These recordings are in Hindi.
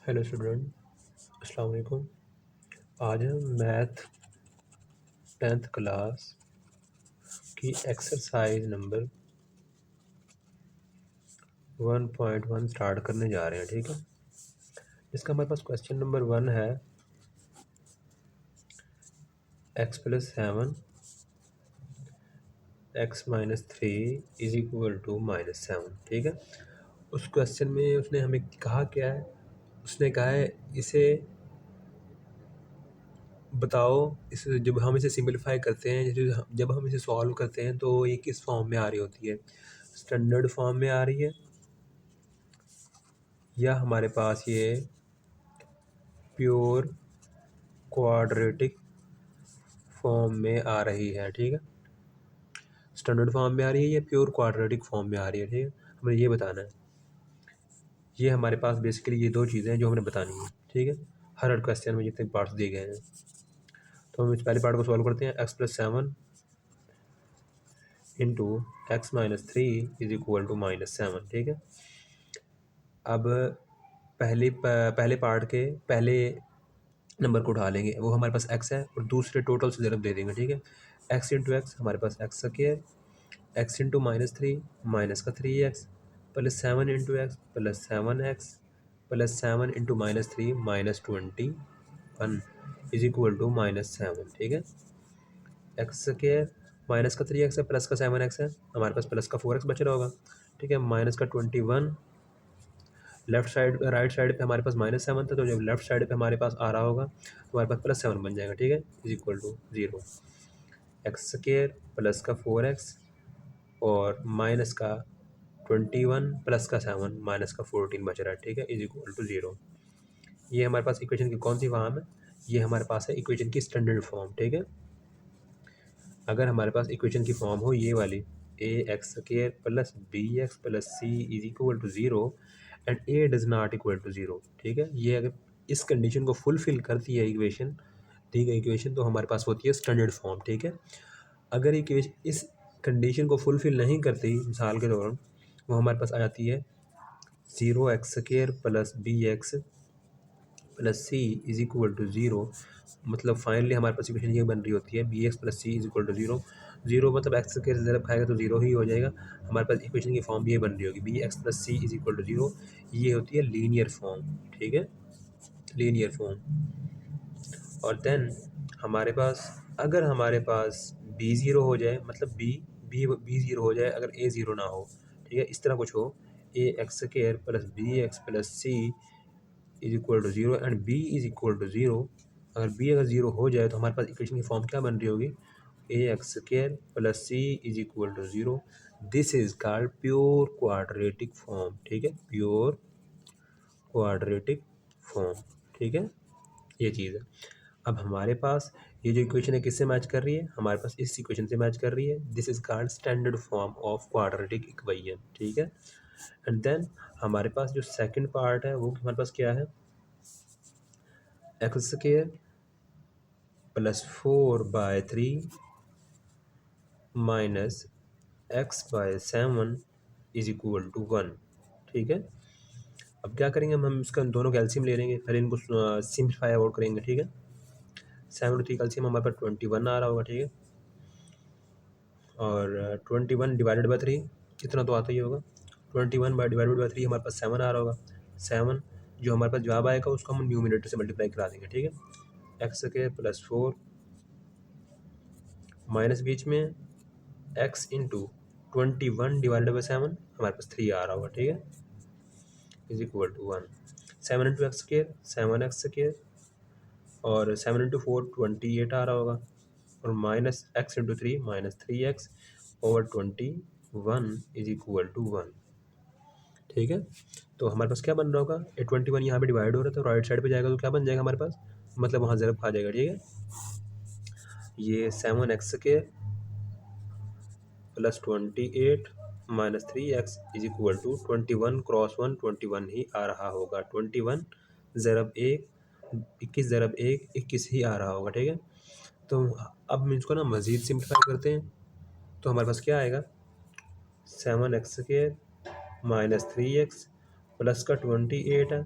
हेलो स्टूडेंट, अस्सलाम वालेकुम। आज हम मैथ 10th क्लास की एक्सरसाइज नंबर 1.1 स्टार्ट करने जा रहे हैं। ठीक है, इसका हमारे पास क्वेश्चन नंबर 1 है x+7 x-3 is equal to -7। ठीक है, उस क्वेश्चन में उसने हमें कहा क्या है, उसने कहा है इसे बताओ। इसे जब हम इसे सिंपलीफाई करते हैं, जब हम इसे सॉल्व करते हैं तो ये किस फॉर्म में आ रही होती है, स्टैंडर्ड फॉर्म में आ रही है या हमारे पास ये प्योर क्वाड्रेटिक फॉर्म में आ रही है। ठीक है, स्टैंडर्ड फॉर्म में आ रही है या प्योर क्वाड्रेटिक फॉर्म में आ रही है। ठीक है, हमें ये बताना है। ये हमारे पास बेसिकली ये दो चीज़ें हैं जो हमने बतानी है। ठीक है, हर क्वेश्चन में जितने पार्ट्स दिए गए हैं, तो हम इस पहले पार्ट को सॉल्व करते हैं। x+7 into x-3 is equal to -7। ठीक है, अब पहले पार्ट के पहले नंबर को उठा लेंगे, वो हमारे पास x है, और दूसरे टोटल से ज़रूर दे देंगे। ठीक है, x इंटू एक्स हमारे पास x square, x into -3 minus का 3x plus 7 into x plus 7x plus 7 into -3 -21 is equal to -7। ठीक है, एक्स स्क्वायर माइनस का 3x है प्लस का 7x है, हमारे पास प्लस का 4x बच रहा होगा। ठीक है, माइनस का 21, लेफ्ट साइड राइट साइड पे हमारे पास -7 था, तो जब लेफ्ट साइड पे हमारे पास आ रहा होगा तो हमारे पास +7 बन जाएगा। ठीक है, is equal to 0। X square plus का 4x और माइनस का 21 प्लस का 7 माइनस का 14 बच रहा है। ठीक है, इज इक्वल टू 0। ये हमारे पास इक्वेशन की कौन सी फॉर्म है, ये हमारे पास है इक्वेशन की स्टैंडर्ड फॉर्म। ठीक है, अगर हमारे पास इक्वेशन की फॉर्म हो ये वाली, ax² plus bx plus c is equal to 0 and a does not equal to 0। ठीक है, ये अगर इस कंडीशन को फुलफिल करती है इक्वेशन, दी गई इक्वेशन, तो हमारे पास होती है स्टैंडर्ड फॉर्म। ठीक है, अगर इक्वेशन इस कंडीशन को फुलफिल नहीं करती मिसाल के दौरान, वो हमारे पास आ जाती है 0x² plus bx plus c is equal to 0। मतलब फाइनली हमारे पास इक्वेशन ये बन रही होती है bx plus c is equal to 0। 0 मतलब एक्स के ज़रब खाएगा तो 0 ही हो जाएगा। हमारे पास इक्वेशन की फॉर्म ये बन रही होगी bx plus c is equal to 0। ये होती है लीनियर फॉर्म। ठीक है, लीनियर फॉर्म। और देन हमारे पास, अगर हमारे पास b 0 हो जाए, मतलब b 0 हो जाए, अगर a 0 ना हो, ठीक है, इस तरह कुछ हो, ax² plus bx plus c is equal to 0 and b is equal to 0। अगर b अगर 0 हो जाए तो हमारे पास इक्वेशन की फॉर्म क्या बन रही होगी, ax² plus c is equal to 0। This is called pure quadratic form. ठीक है, प्योर क्वाड्रेटिक फॉर्म। ठीक है, ये चीज़ है। अब हमारे पास ये जो इक्वेशन है किससे मैच कर रही है, हमारे पास इस इक्वेशन से मैच कर रही है। This is called standard form of quadratic equation. ठीक है, एंड देन हमारे पास जो सेकंड पार्ट है वो हमारे पास क्या है, x² plus 4/3 minus x/7 is equal to 1। ठीक है, अब क्या करेंगे, हम इसका दोनों का एलसीएम ले लेंगे, फिर इनको सिंप्लीफाई आउट करेंगे। ठीक है, 7 और 3 का एलसीएम हमारे पास 21 आ रहा होगा। ठीक है, और 21 डिवाइडेड बाई 3 इतना तो आता ही होगा। 21 डिवाइडेड बाई 3 हमारे पास 7 आ रहा होगा। 7 जो हमारे पास जवाब आएगा उसको हम न्यूमिनेटर से मल्टीप्लाई करा देंगे। ठीक है, x² प्लस 4 माइनस बीच में x इंटू 21 डिवाइडेड बाई 7 हमारे पास 3 आ रहा होगा। ठीक है, is equal to 1। 7 into x² 7x² और 7 इंटू 4 28 आ रहा होगा, और minus x into 3 -3x over 21 is equal to 1। ठीक है, तो हमारे पास क्या बन रहा होगा, ये 21 यहाँ पे डिवाइड हो रहा था, राइट साइड पे जाएगा तो क्या बन जाएगा हमारे पास, मतलब वहाँ ज़रब खा जाएगा। ठीक है, ये 7x² plus 28 minus 3x is equal to 21 cross 1 21 ही आ रहा होगा। 21 ज़रब 1 21 ज़रब 1 21 ही आ रहा होगा। ठीक है, तो अब हम इसको ना मज़ीद सिंप्लीफाई करते हैं, तो हमारे पास क्या आएगा, 7x² माइनस 3x प्लस का 28 है,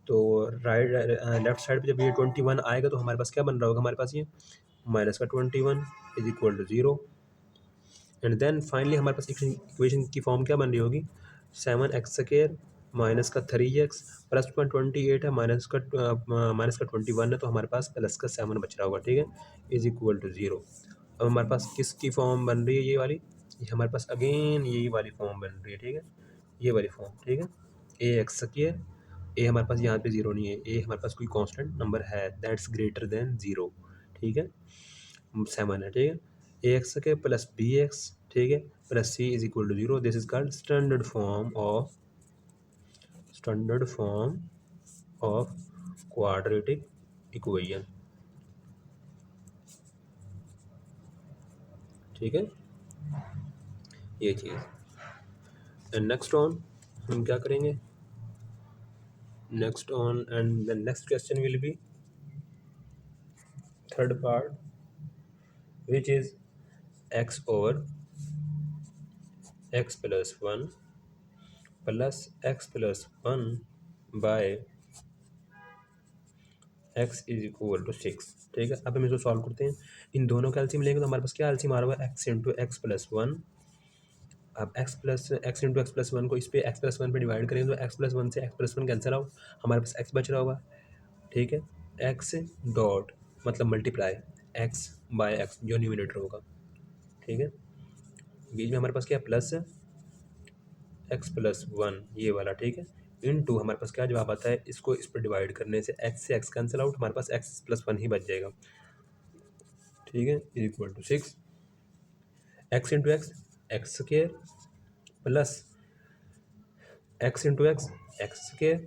तो लेफ्ट साइड पे जब ये 21 आएगा तो हमारे पास क्या बन रहा होगा, हमारे पास ये माइनस का 21 is equal to 0। And then finally हमारे पास इक्वेशन की फॉर्म क्या बन रही होगी, 7x² माइनस का 3x प्लस 28 है, माइनस का 21 है, तो हमारे पास प्लस का 7 बच रहा होगा, ठीक है, इज इक्वल टू 0। अब हमारे पास किसकी फॉर्म बन रही है, ये वाली, ये हमारे पास अगेन यही वाली फॉर्म बन रही है, ठीक है, ये वाली फॉर्म, ठीक है, ax², ए हमारे पास यहाँ पे 0 नहीं है, ए हमारे पास कोई कांस्टेंट नंबर है दैट्स ग्रेटर देन 0, ठीक है, 7 है, ठीक है, ax² प्लस bx, ठीक है, plus c is equal to 0। This is called standard form of quadratic equation, ठीक है, ये चीज़। एंड नेक्स्ट ऑन हम क्या करेंगे, next on and the next question will be third part which is x over x plus 1 plus x plus 1 by x is equal to 6, ठीक है। अब हम इसको सॉल्व करते हैं, इन दोनों का एलसीएम लेंगे तो हमारे पास क्या एलसीएम आ रहा है, x इंटू एक्स प्लस 1। अब x इंटू एक्स प्लस 1 को इस पे x प्लस 1 पे डिवाइड करेंगे तो x प्लस 1 से x प्लस 1 कैंसिल आउट, हमारे पास x बच रहा होगा, ठीक है, x डॉट मतलब मल्टीप्लाई x बाय x जो न्यूमिनेटर होगा, ठीक है, बीच में हमारे पास क्या प्लस x प्लस 1 ये वाला, ठीक है, इनटू हमारे पास क्या जवाब आता है, इसको इस पर डिवाइड करने से x से x कैंसिल आउट, हमारे पास x प्लस 1 ही बच जाएगा, ठीक है, is equal to 6, x into x² plus x into x²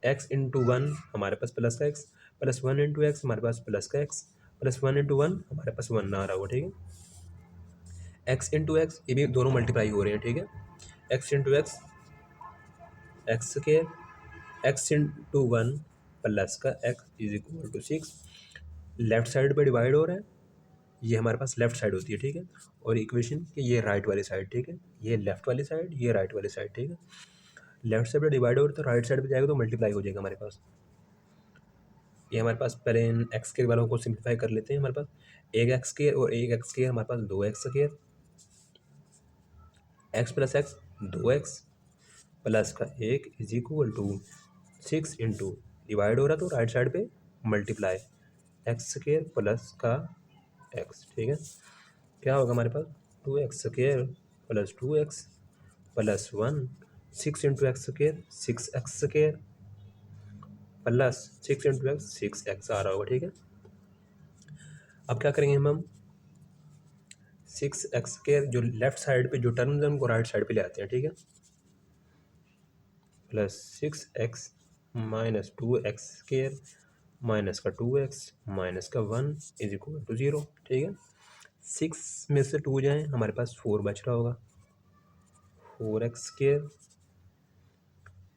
x into 1 हमारे पास प्लस का x प्लस 1 इंटू x हमारे पास प्लस का x प्लस 1 इंटू 1 हमारे पास 1 ना आ रहा होगा, ठीक है, x इंटू x ये भी दोनों मल्टीप्लाई हो रहे हैं, ठीक है, x into x² x into 1 plus का x is equal to 6, left side पे डिवाइड हो रहा है, ये हमारे पास लेफ्ट साइड होती है, ठीक है, और इक्वेशन की ये राइट वाली साइड, ठीक है, ये लेफ्ट वाली साइड ये राइट वाली साइड, ठीक है, लेफ्ट साइड पे डिवाइड हो रहा है तो राइट साइड पे जाएगा तो मल्टीप्लाई हो जाएगा हमारे पास, ये हमारे पास पहले इन एक्स के वालों को सिंप्लीफाई कर लेते हैं, हमारे पास एक एक्स के और एक एक्स के हमारे पास 2x², x plus x 2x plus का 1 is equal to 6 into divide हो रहा तो राइट साइड पे मल्टीप्लाई x² प्लस का x, ठीक है, क्या होगा हमारे पास 2x² plus 2x plus 1 6 into x² 6x² plus 6 into x 6x आ रहा होगा, ठीक है, अब क्या करेंगे हम 6x के जो लेफ्ट साइड पे जो टर्म्स हैं उनको राइट साइड पे ले आते हैं, ठीक है, plus 6x minus 2x² minus का 2x माइनस का 1 इज इक्वल टू 0, ठीक है, 6 में से 2 जाएँ हमारे पास 4 बच रहा होगा, 4x²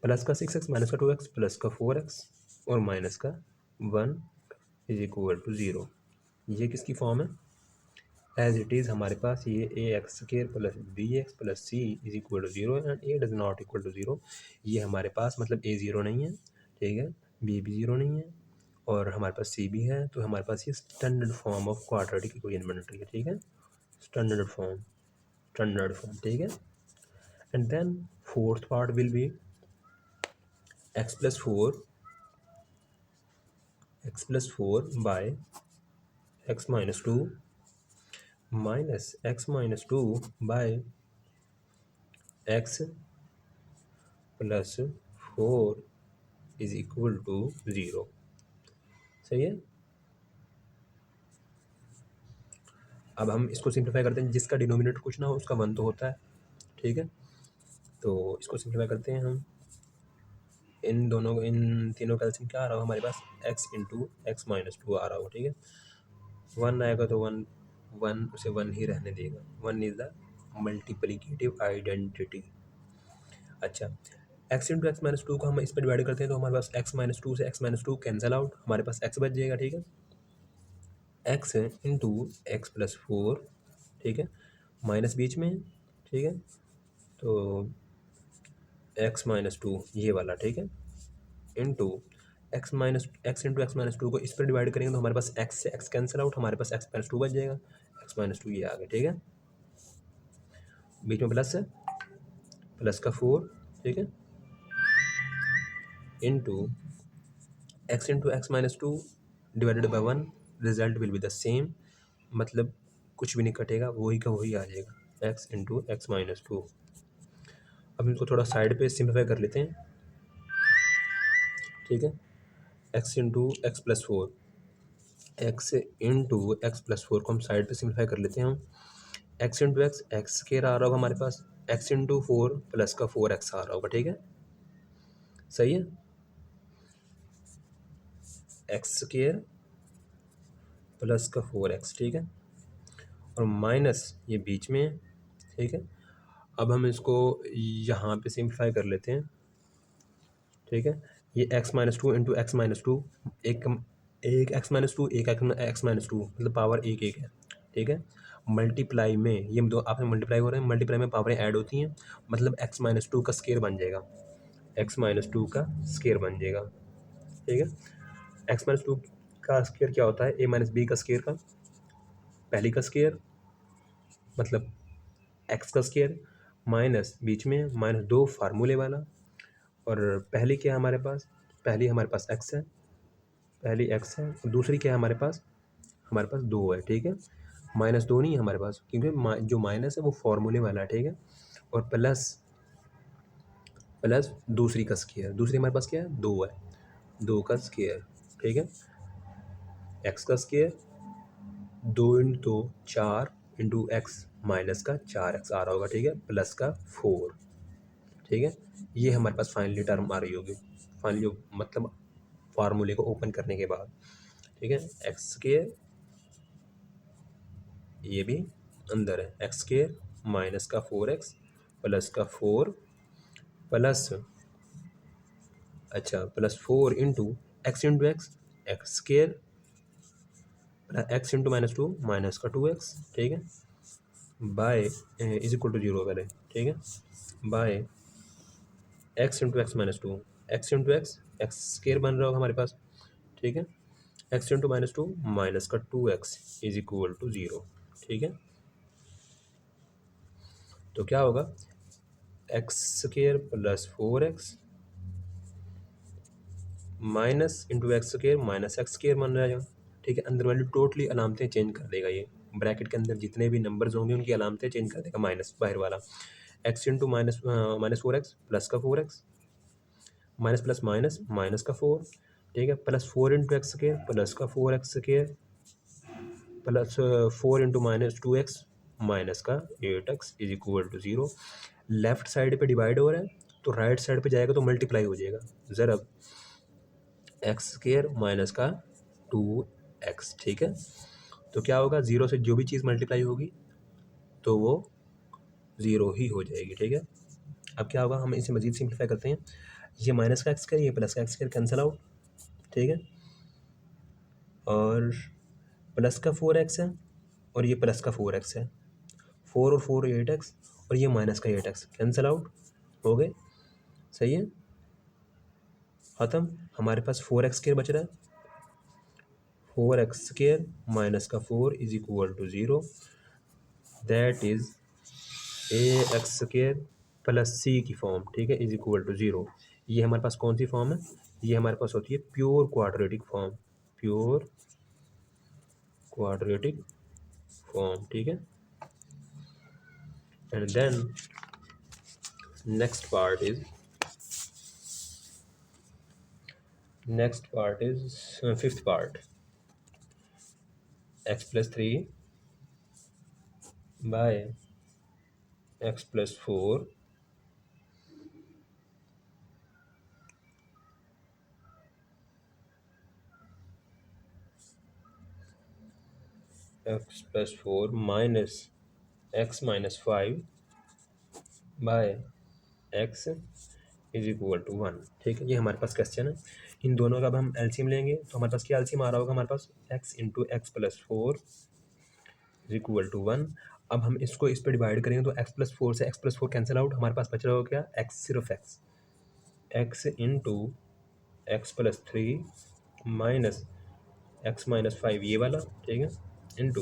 प्लस का 6x माइनस का 2x प्लस का 4x और माइनस का 1 इज इक्वल टू 0, ये किसकी फॉर्म है, एज इट इज़ हमारे पास ये ax² plus bx plus c is equal to 0 and a does not equal to 0, ये हमारे पास मतलब a 0 नहीं है, ठीक है, b भी 0 नहीं है और हमारे पास c भी है, तो हमारे पास ये standard form of quadratic equation बन रही है, ठीक है, स्टैंडर्ड फॉर्म, ठीक है, and then fourth part will be x plus 4 by x minus 2 minus x minus 2 by x plus 4 is equal to 0, सही है। अब हम इसको सिंप्लीफाई करते हैं, जिसका डिनोमिनेटर कुछ ना हो उसका 1 तो होता है, ठीक है, तो इसको सिंप्लीफाई करते हैं हम, इन तीनों का एलसीएम क्या आ रहा होगा हमारे पास x इंटू एक्स माइनस 2 आ रहा होगा, ठीक है, 1 आएगा तो 1 उसे 1 ही रहने देगा, 1 इज द मल्टीप्लिकेटिव आइडेंटिटी। अच्छा, x इंटू एक्स माइनस 2 को हम इस पर डिवाइड करते हैं तो हमारे पास x माइनस 2 से x माइनस 2 कैंसिल आउट, हमारे पास x बच जाएगा, ठीक है, x इंटू एक्स प्लस 4, ठीक है, माइनस बीच में, ठीक है, तो x माइनस 2 ये वाला, ठीक है, into x into x minus to को इस पर डिवाइड करेंगे तो हमारे पास एक्स से एक्स कैंसिल आउट, हमारे पास एक्स माइनस टू बच जाएगा, एक्स माइनस टू ये आ गया, ठीक है। बीच में प्लस है, प्लस का 4, ठीक है, into x minus two divided by 1, result will be the same, मतलब कुछ भी नहीं कटेगा, वही का वही आ जाएगा, x into x minus to. अब इनको थोड़ा साइड पे सिम्प्लीफाई कर लेते हैं, ठीक है। X into x plus four, x into x plus four को हम साइड पे सिम्प्लीफाई कर लेते हैं हम। एक्स इंटू एक्स स्केयर आ रहा होगा हमारे पास, एक्स इंटू फोर प्लस का 4x आ रहा होगा, ठीक है, सही है। एक्स स्केयर प्लस का 4x, ठीक है, और माइनस ये बीच में है, ठीक है। अब हम इसको यहाँ पे सिम्प्लीफाई कर लेते हैं, ठीक है। ये x minus two into x minus to, एक एक एक्स माइनस टू, एक एक्स माइनस टू, मतलब पावर एक एक है, ठीक है। मल्टीप्लाई में ये दो आपस में मल्टीप्लाई हो रहे हैं, मल्टीप्लाई में पावरें ऐड होती हैं, मतलब एक्स माइनस टू का स्केयर बन जाएगा, एक्स माइनस टू का स्केयर बन जाएगा, ठीक है। एक्स माइनस टू का स्केयर क्या होता है, ए माइनस बी का स्केयर का पहली का स्केयर, मतलब एक्स का स्केयर, माइनस बीच में माइनस दो फार्मूले वाला, और पहली क्या है हमारे पास, पहली हमारे पास एक्स है, पहली एक्स है, और दूसरी क्या है हमारे पास दो है, ठीक है। माइनस दो नहीं है हमारे पास, क्योंकि जो माइनस है वो फॉर्मूले वाला है, ठीक है। और प्लस प्लस दूसरी का स्केयर, दूसरी हमारे पास क्या है, दो है, दो का स्केयर, ठीक है। एक्स का स्केयर, दो इंटू दो चार, इंटू एक्स माइनस का 4x आ रहा होगा, ठीक है, प्लस का 4, ठीक है। ये हमारे पास फाइनली टर्म आ रही होगी, फाइनली जो मतलब फार्मूले को ओपन करने के बाद, ठीक है। एक्स स्केयर, ये भी अंदर है, एक्स स्केयर माइनस का 4x प्लस का 4 प्लस, अच्छा plus 4 into x x square x into minus two minus का 2x, ठीक है, by is equal to zero पहले, ठीक है, by x into x minus two, x into x square बन रहा होगा हमारे पास, ठीक है, x into minus two minus का 2x is equal to zero, ठीक है। तो क्या होगा, x square plus 4x minus into x square minus x square बन रहा है, ठीक है। अंदर वाली टोटली अलामतें चेंज कर देगा, ये ब्रैकेट के अंदर जितने भी नंबर्स होंगे उनकी अलामतें चेंज कर देगा, माइनस बाहर वाला, x into minus 4x plus का 4x minus plus minus minus का 4, ठीक है, plus 4 into x square plus का 4x square plus 4 into minus 2x minus का 8x is equal to zero. Left side पे डिवाइड हो रहा है तो राइट साइड पे जाएगा तो मल्टीप्लाई हो जाएगा, ज़रा एक्स स्केयर माइनस का 2x, ठीक है। तो क्या होगा, ज़ीरो से जो भी चीज़ मल्टीप्लाई होगी तो वो ज़ीरो ही हो जाएगी, ठीक है। अब क्या होगा, हम इसे मज़ीद सिंप्लीफाई करते हैं, ये माइनस का एक्स स्केयर, ये प्लस का एक्स स्केयर कैंसिल आउट, ठीक है, और प्लस का 4x है और ये प्लस का 4x है, 4 और 4 8x, और ये माइनस का 8x कैंसिल आउट हो गए, सही है, ख़त्म। हमारे पास 4x स्केयर बच रहा है, 4x स्केयर माइनस का 4 is equal to zero, that is a x square plus c की फॉर्म, ठीक है, इज इक्वल टू ज़ीरो। ये हमारे पास कौन सी फॉर्म है, ये हमारे पास होती है pure quadratic form, pure quadratic form, ठीक है। And then next part is fifth part, x plus 3 by x plus 4 x plus 4 minus x minus 5 by x is equal to 1, ठीक है। ये हमारे पास क्वेश्चन है, इन दोनों का अब हम एलसीएम लेंगे तो हमारे पास क्या एलसीएम आ रहा होगा, हमारे पास x into x plus 4 is equal to 1। अब हम इसको इस पर डिवाइड करेंगे तो x प्लस 4 से x प्लस 4 कैंसिल आउट, हमारे पास बच रहा होगा क्या, x सिर्फ x, x into x plus three minus x minus five ये वाला, ठीक है, into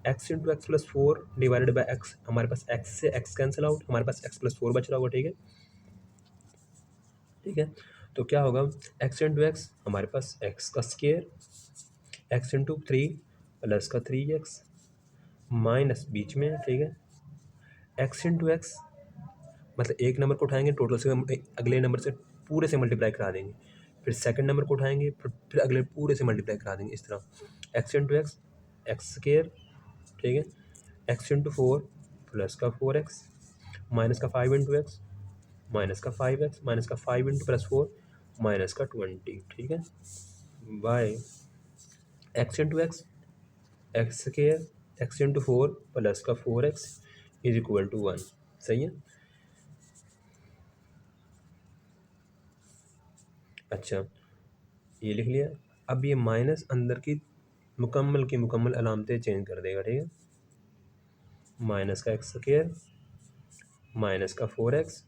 x plus four divided by x. हमारे पास एक्स से एक्स कैंसिल आउट, हमारे पास एक्स प्लस फोर बच रहा होगा, ठीक है, ठीक है। तो क्या होगा, एक्स इंटू एक्स हमारे पास एक्स का square, x into three plus का थ्री एक्स माइनस बीच में, ठीक है, एक्स इंटू एक्स मतलब एक नंबर को उठाएंगे टोटल से हम अगले नंबर से पूरे से मल्टीप्लाई करा देंगे, फिर सेकंड नंबर को उठाएंगे फिर अगले पूरे से मल्टीप्लाई करा देंगे, इस तरह x into x x square, ठीक है, एक्स इंटू फोर प्लस का फोर एक्स माइनस का फाइव इंटू एक्स माइनस का फाइव एक्स माइनस का five into plus four minus का 20, ठीक है, by x into x x square x into four plus का four x is equal to one. सही है। अच्छा, ये लिख लिया। अब ये माइनस अंदर की मुकम्मल अलामतें चेंज कर देगा, ठीक है, माइनस का एक्स स्क्वायर माइनस का फोर एक्स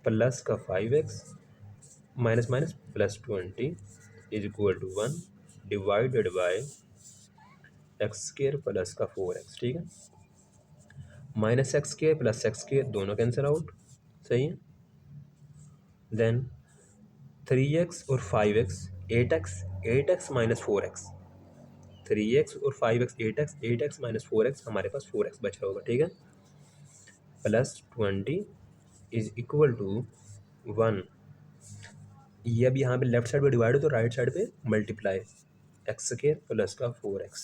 प्लस का five x minus minus plus 20 is equal to one divided by x square plus का फोर एक्स, ठीक है, minus x square plus x square दोनों कैंसिल आउट। सही है। देन थ्री एक्स और five x eight x minus four x, three x और five x eight x minus four x हमारे पास फोर एक्स बच रहा होगा, ठीक है, plus 20 is equal to one. ये अब यहाँ पे लेफ्ट साइड पे डिवाइड हो तो राइट साइड पे मल्टीप्लाई एक्स स्क्वायर प्लस का four x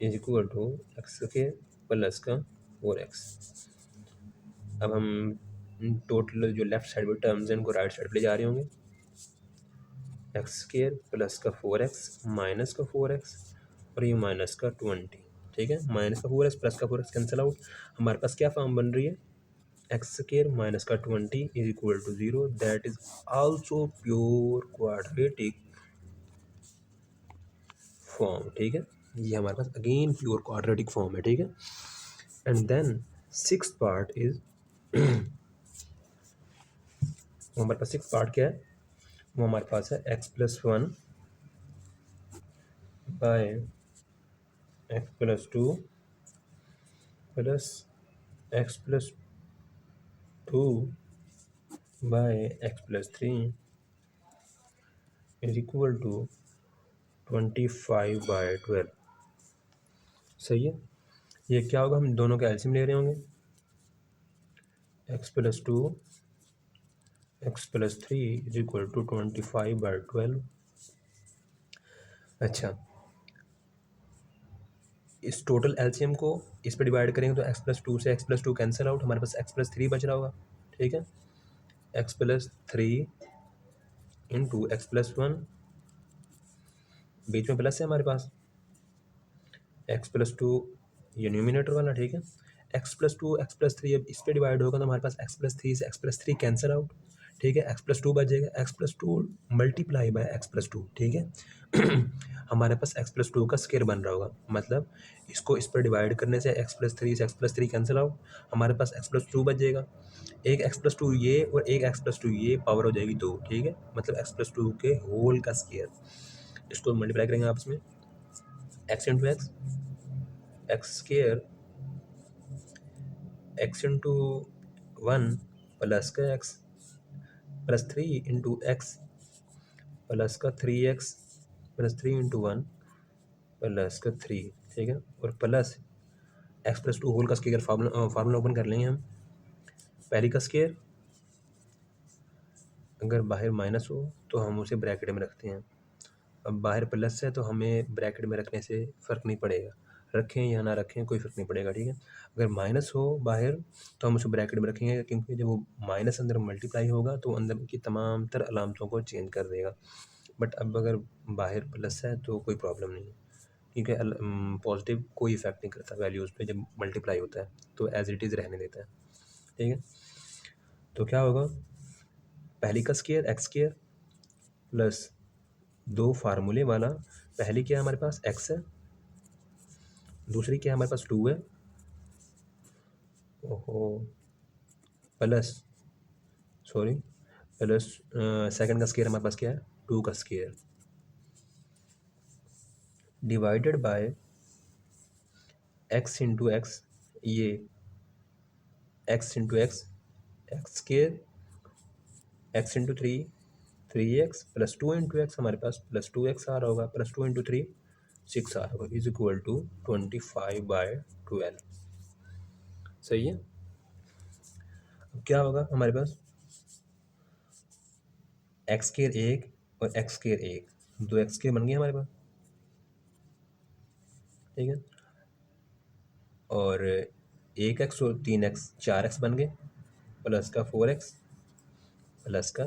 is equal to x square plus का फोर एक्स। अब हम टोटल जो लेफ्ट साइड पे टर्म्स हैं उनको राइट साइड पे ले जा रहे होंगे, एक्स स्क्वायर प्लस का फोर एक्स माइनस का फोर एक्स और ये माइनस का 20, ठीक है, माइनस का फोर एक्स प्लस का फोर एक्स कैंसिल आउट। हमारे पास क्या फॉर्म बन रही है, एक्स स्क्वायर माइनस का 20 is equal to zero, that is also pure quadratic form, ठीक है, ये हमारे पास अगेन प्योर क्वाड्रेटिक फॉर्म है, ठीक है। And then six part is हमारे पास सिक्स पार्ट क्या है, वो हमारे पास है x plus one by x plus two plus x plus two by x plus three is equal to 25/12। सही है। ये क्या होगा, हम दोनों का एलसीएम ले रहे होंगे, x plus two x plus three is equal to 25/12। अच्छा, इस टोटल एलसीएम को इस पर डिवाइड करेंगे तो एक्स प्लस टू से x plus to cancel out, हमारे पास एक्स प्लस थ्री बच रहा होगा, ठीक है, x plus three into x plus one बीच में प्लस है हमारे पास, एक्स प्लस टू ये न्यूमिनेटर वाला, ठीक है, एक्स प्लस थ्री अब इस पर डिवाइड होगा तो हमारे पास एक्स प्लस थ्री से x plus three cancel out, ठीक है, एक्स प्लस टू बचेगा, x plus to multiply by x plus to, ठीक है। हमारे पास एक्स प्लस टू का स्केयर बन रहा होगा, मतलब इसको इस पर डिवाइड करने से एक्स प्लस थ्री से x plus three cancel out, हमारे पास एक्स प्लस टू बचेगा, एक एक्स प्लस टू ये और एक एक्स प्लस टू ये पावर हो जाएगी दो, ठीक है, मतलब एक्स प्लस टू के होल का स्केयर, इसको मल्टीप्लाई करेंगे आपस में, x into x x square x into one plus का x plus three into x plus का three x plus three into one plus का थ्री, ठीक है, और plus x plus two whole का स्केयर फार्मूला ओपन कर लेंगे हम। पहली का स्केयर अगर बाहर माइनस हो तो हम उसे ब्रैकेट में रखते हैं, अब बाहर प्लस है तो हमें ब्रैकेट में रखने से फ़र्क नहीं पड़ेगा, रखें या ना रखें कोई फ़र्क नहीं पड़ेगा, ठीक है। अगर माइनस हो बाहर तो हम उसे ब्रैकेट में रखेंगे, क्योंकि जब वो माइनस अंदर मल्टीप्लाई होगा तो अंदर की तमाम तर अलामतों को चेंज कर देगा। बट अब अगर बाहर प्लस है तो कोई प्रॉब्लम नहीं है, क्योंकि पॉजिटिव कोई इफेक्ट नहीं करता वैल्यूज़ पे जब मल्टीप्लाई होता है, तो एज इट इज़ रहने देता है, ठीक है। तो क्या होगा, पहली का स्केयर एक्स स्केयर प्लस दो फार्मूले वाला, पहली क्या है हमारे पास एक्स है, दूसरी क्या है हमारे पास टू है, ओहो प्लस सॉरी प्लस सेकंड का स्केयर हमारे पास क्या है 2 का square divided by x into x, ये x into x square, x into 3x plus 2 into x, हमारे पास प्लस 2x आ रहा होगा, प्लस 2 इंटू 3 6 आ रहा होगा, इज इक्वल टू 25/12। सही है। अब क्या होगा हमारे पास एक्स स्केयर 1 और एक्स स्केयर 1, दो एक्स स्केयर बन गए हमारे पास, ठीक है। और 1x और 3x 4x बन गए, प्लस का 4x प्लस का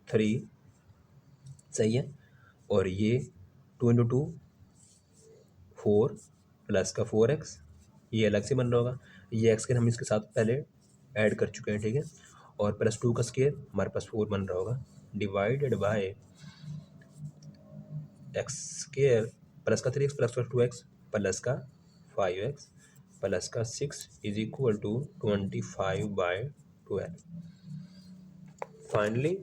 3, सही है। और ये 2 इंटू 2 4 प्लस का 4x, ये अलग से बन रहा होगा, ये एक्स स्केयर हम इसके साथ पहले ऐड कर चुके हैं, ठीक है। और प्लस 2 का स्केयर हमारे पास 4 बन रहा होगा, divided by x square plus का 3x प्लस का 2x प्लस का 5x प्लस का 6 इज इक्वल टू 25/12। फाइनली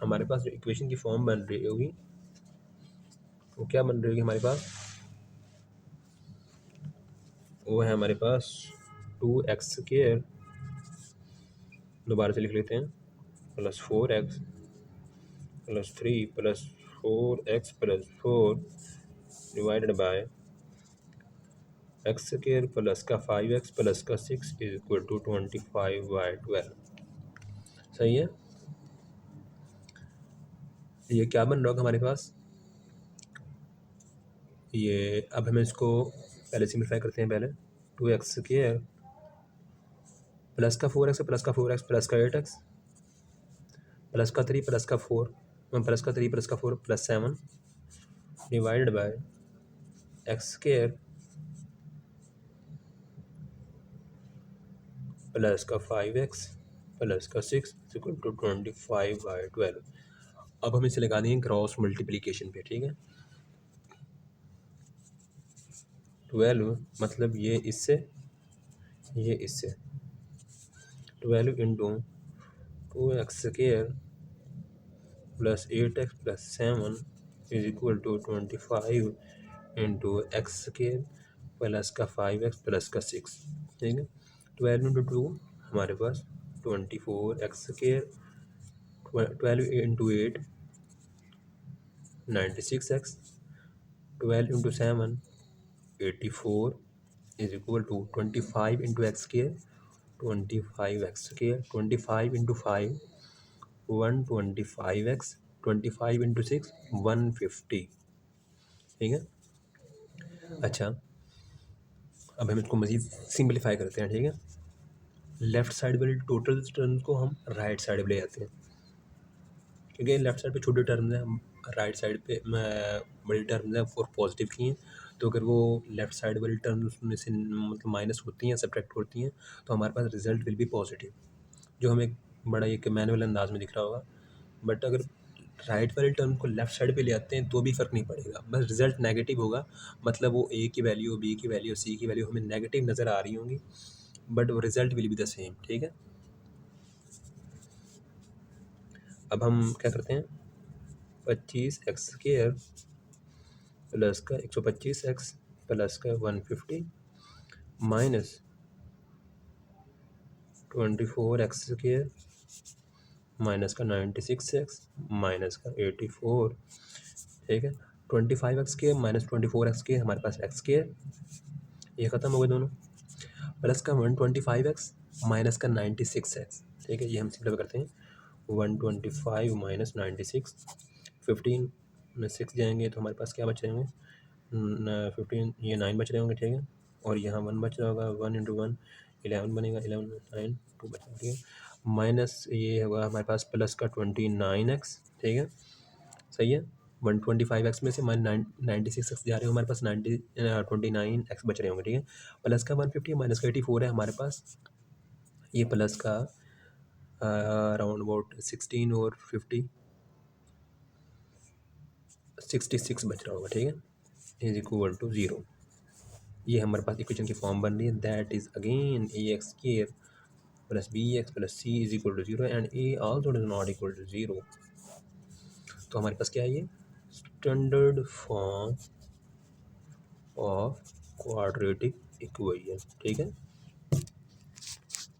हमारे पास जो इक्वेशन की फॉर्म बन रही होगी वो क्या बन रही होगी हमारे पास, वो है हमारे पास 2x स्केयर, दोबारा से लिख लेते हैं, plus 4x plus 3 plus 4x plus 4 divided by x square plus का 5x प्लस का 6 इज इक्वल टू 25/12। सही है। ये क्या बन रहा होगा हमारे पास, ये अब हमें इसको पहले सिम्प्लीफाई करते हैं। पहले 2x स्केयर प्लस का 4x प्लस का 4x प्लस का 8x प्लस का 3 प्लस का 4 प्लस का 3 प्लस का 4 plus 7 divided by x square plus का 5x प्लस का 6 इक्वल टू 25/12। अब हम इसे लगा देंगे क्रॉस मल्टीप्लिकेशन पे, ठीक है। 12 मतलब ये इससे 12 into 2x square plus 8x plus 7 is equal to 25 into x square plus का 5x प्लस का 6, ठीक है। 12 इंटू 2 हमारे पास 24x square, 12 into 8 96x, 12 into 7 84 is equal to 25 into x square 25x square, 25 into 5 125x, 25 into 6 150, ठीक है। अच्छा अब हम इसको मज़ीद सिंपलीफाई करते हैं, ठीक है। लेफ़्ट साइड वाले टोटल टर्म्स को हम राइट साइड पे ले आते हैं, क्योंकि लेफ़्ट साइड पे छोटे टर्म्स हैं, हम राइट साइड पे बड़ी टर्म्स हैं और पॉजिटिव की हैं। तो अगर वो लेफ़्ट साइड वाली टर्म्स उसमें से मतलब माइनस होती हैं, सब्ट्रैक्ट होती हैं, तो हमारे पास रिजल्ट विल बी पॉजिटिव, जो हमें बड़ा एक मैनुअल अंदाज में दिख रहा होगा। बट अगर राइट वाले टर्म को लेफ़्ट साइड पे ले आते हैं तो भी फ़र्क नहीं पड़ेगा, बस रिज़ल्ट नेगेटिव होगा। मतलब वो ए की वैल्यू, बी की वैल्यू, सी की वैल्यू हमें नेगेटिव नज़र आ रही होंगी, बट वो result will be the same, ठीक है। अब हम क्या करते हैं, 25x स्केयर प्लस का 125x प्लस का 150 माइनस 24x स्केयर माइनस का 96x माइनस का 84, ठीक है। 25x square minus 24x square हमारे पास x स्केयर, ये ख़त्म हो गए दोनों, प्लस का 125x माइनस का 96x, ठीक है। ये हम सिंपलीफाई करते हैं, 125 माइनस 96, 15 में 6 जाएंगे तो हमारे पास क्या बच जाएंगे 15, ये 9 बच रहे होंगे, ठीक है। और यहाँ 1 बच रहा होगा, 1 इंटू 1 11 बनेगा, 11 9 2 बचा, ठीक है। माइनस ये होगा हमारे पास प्लस का 29x, ठीक है, सही है। 125x में से 96x जा रहे हो, हमारे पास 29x बच रहे होंगे, ठीक है। प्लस का 150 माइनस का 84 है हमारे पास, ये प्लस का अराउंड अबाउट 16 और 50 66 बच रहा होगा, ठीक है, इज इक्वल टू 0। ये हमारे पास इक्वेशन की फॉर्म बन रही है, that is again a x square plus b x plus c is equal to zero and a also is not equal to zero. तो हमारे पास क्या है, ये standard form of quadratic equation, ठीक है।